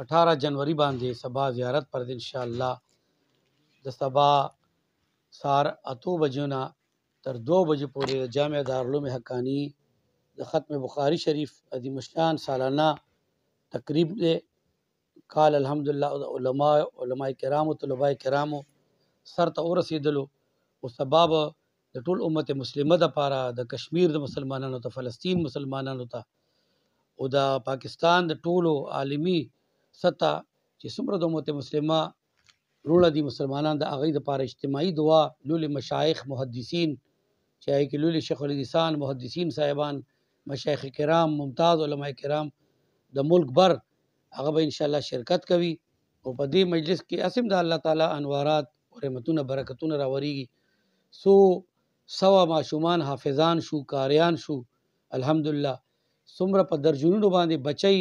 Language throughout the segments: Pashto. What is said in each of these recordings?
18 जनवरी باندې سبا زیارت پر ان شاء الله د سبا سار 8 بجو نه تر 2 بجې پورې جامع دارالعلوم حقانی د ختم بخاری شریف عظیم الشان سالانه تقریب دی. قال الحمدلله علماء کرام او طلباء کرامو سر ته ورسېدلو او سبب د ټول امت مسلمه د پاره د کشمیر د مسلمانانو ته فلسطین مسلمانانو ته او د پاکستان د ټولو عالمی سطح چې څومره د امت مسلمه روړه دي مسلمانان د هغې دپاره اجتماعي دعا لولي مشایخ محدثین چې هغې کې لولي شیخ الحدیثان محدثین صاحبان مشایخ کرام ممتاز علماء کرام د ملک بر هغه به انشاءالله شرکت کوي او په دې مجلس کې اسم د الله تعالی انوارات او رحمتونه برکتونه راوریږي. سو سوا ماشومان حافظان شو قاریان شو الحمدلله څومره په درجنونو باندې بچی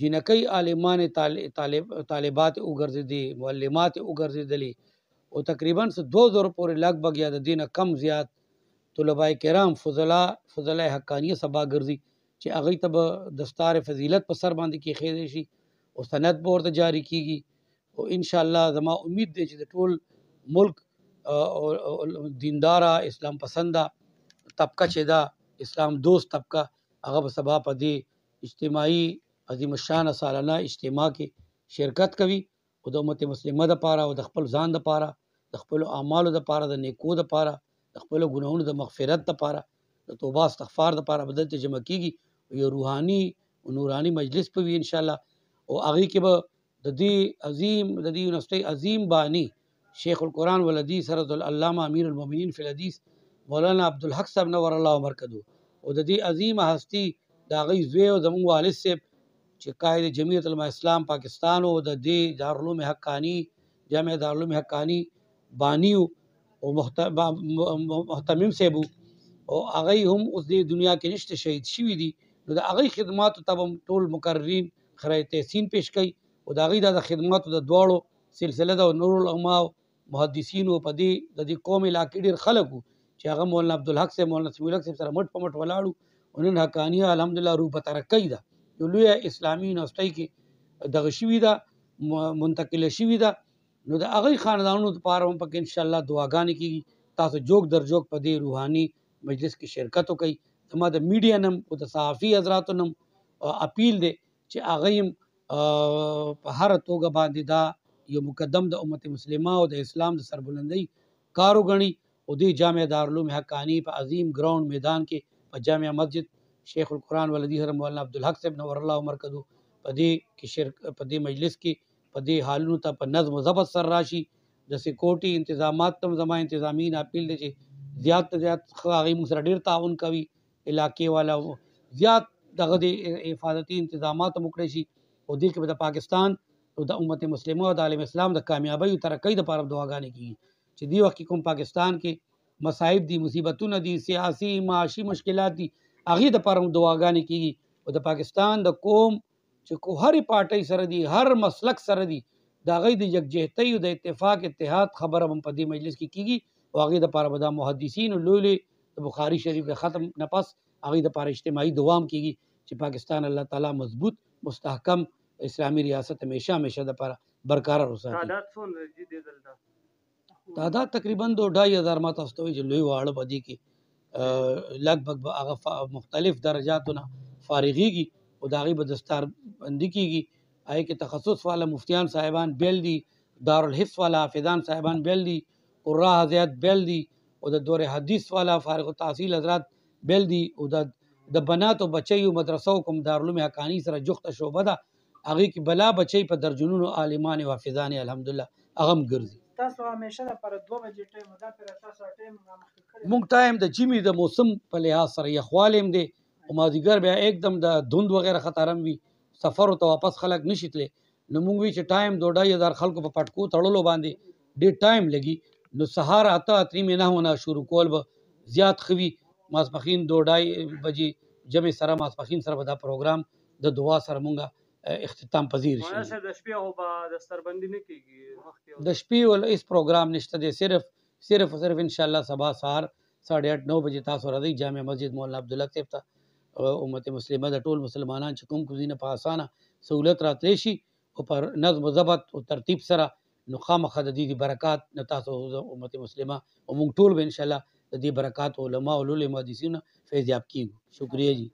جنکی عالمان طالبات وګرځېدي معلمات وګرځېدلي او تقریبا 2000 پورې لګ بګ یا د دینه کم زیات طلباء کرام فضلا حقانیه سبا ګرځي چې هغې ته به دستار فضیلت په سر باندې کېښودی شي او سند به ورته جاری کیږي او انشاءالله زما امید دی چې د ټول ملک دینداره اسلام پسنده طبقه چې ده اسلام دوست طبقه هغه به سبا په دې اجتماعي عظیم الشان سالانه اجتماع کې شرکت کوي او د امت مسلمه دپاره او د خپل ځان دپاره د خپلو اعمالو دپاره د نیکو دپاره د خپلو ګناهونو د مغفرت دپاره د توبه استغفار دپاره به دلته جمع کیږي او یو روحاني او نوراني مجلس به وي انشاءالله او هغې کې به د دې یونیورسټۍ عظیم بانی شیخ القرآن والحدیث حضرت العلامه امیر المؤمنین فی الحدیث مولانا عبدالحق صاحب نور الله مرکزو او د دې عظیمه هستی د هغې زوی او زموږ والد صاحب چې قائد جمعیت علماء اسلام پاکستان او د دې دارالعلوم حقانی جامع دارالعلوم حقانی بانی او محتمم صاحب او هغې هم اوس دې دنیا کې نشته شهید شوي دي نو د هغې خدماتو ته به ټول مقررین خراج تحسین پیش کوي او د هغې د خدماتو د دواړو سلسله ده او نور العلماء محدثینو په دې د دې قوم علاقې ډېر خلک وو چې هغه مولانا عبدالحق صاحب مولانا سمیع الحق صاحب سره مټ په مټ ولاړو او نن حقانیه الحمدلله روح په ترقۍ ده یو لویه اسلامي یونیورسټۍ کې دغه شوي ده منتقله شوي ده نو د هغې خاندانونو دپاره هم پکې انشاءالله دعاګانې کېږي. تاسو جوګ در جوګ په دې روحاني مجلس کې شرکت وکړئ. زما د میډیا نم او د صحافي حضراتو نم اپیل دی چې هغه هم په هره توګه باندې دا یو مقدم د امت مسلمه او د اسلام د سربلندۍ کار وګڼي او دې جامع دارالعلوم حقانی په عظیم ګراؤنډ میدان کې په جامع مسجد شیخ القرآن والحدیث مولانا عبدالحق صاحب نور الله مرکزو په دې مجلس کې په دې حالونو ته په نظم و ضبط سر راشي. د سکیورټي انتظامات ته زما انتظامین اپیل دی چې زیات ته زیات هغې موږ سره ډېر تعاون کوي علاقې والا زیات دغه د حفاظتي انتظامات هم وکړی شي او دې کې به د پاکستان او د امت مسلمه او د عالم اسلام د کامیابۍ او ترقۍ دپاره دعاګانې کېږي چې دې وخت کې کوم پاکستان کې مصائب دي مصیبتونه دي سیاسي معاشي مشکلات دي هغې دپاره هم دعاګانې کېږي او د پاکستان د قوم چې هرې پارټۍ سره دي هر مسلک سره دي د هغې د یکجهتۍ او د اتفاق اتحاد خبره هم په دې مجلس کې کېږي او هغې دپاره به دا محدثین لولې د بخاري شریف د ختم نه پس هغې دپاره اجتماعي دعا هم کېږي چې پاکستان الله تعالی مضبوط مستحکم اسلامی ریاست همیشه دپاره برقرار وساتي. تعداد تقریبا 2,500 ما تاسو ته وایي چې لوی واړه په دې کې لګ بګ به هغه مختلف درجاتو نه فارغېږي او د هغې به دستار بندي کېږي. هغې کې تخصص والا مفتیان صاحبان بیل دي دارالحفظ والا حافظان صاحبان بیل دي قراء حضرات بیل دي او د دور حدیث والا فارغ التحصیل حضرات بیل دي او د بناتو بچیو مدرسو کوم دارالعلوم حقانی سره جوخته شعبه ده هغې کې بلا بچی په درجنونو عالمان او حافظان الحمدلله هغه هم ګرځي. تاسو همیشه لپاره 2 بجې ټایم دا پر تاسو ټایم مخکې کړی مونږ ټایم د جمی د موسم په لحاظ سره یخوالی هم دی او مازدیګر بیا एकदम د دھند وغیره خطر هم وي سفرو ته واپس خلک نشي تللی نو مونږ وی چې ټایم 2,500 خلکو په پټکو تړلو باندې ډېر ټایم لګي نو سهار 8:03 نه شروع کول به زیات ښه وي. ماسپښین 2:30 بجې جمع سره ماسپښین سره به دا پروګرام د دعا سره مونږ اختتام پذیر شي. د شپې او به دستربندي نه کېږي د شپې ول هیڅ پروګرام نشته دی صرف ان شاء الله سبا سهار 8:30-9 بجې تاسو راځئ جامع مسجد مولانا عبدالحق صاحب ته امت مسلمه د ټول مسلمانان چې کوم کوزینه په اسانه سہولت راتلی شي او پر نظم و ضبط او ترتیب سره نو خامخا د دې برکات نه تاسو امت مسلمه او موږ ټول به ان شاء الله د دې برکات علما او علماء محدثین فیض یاب کیږو. شکریہ جی.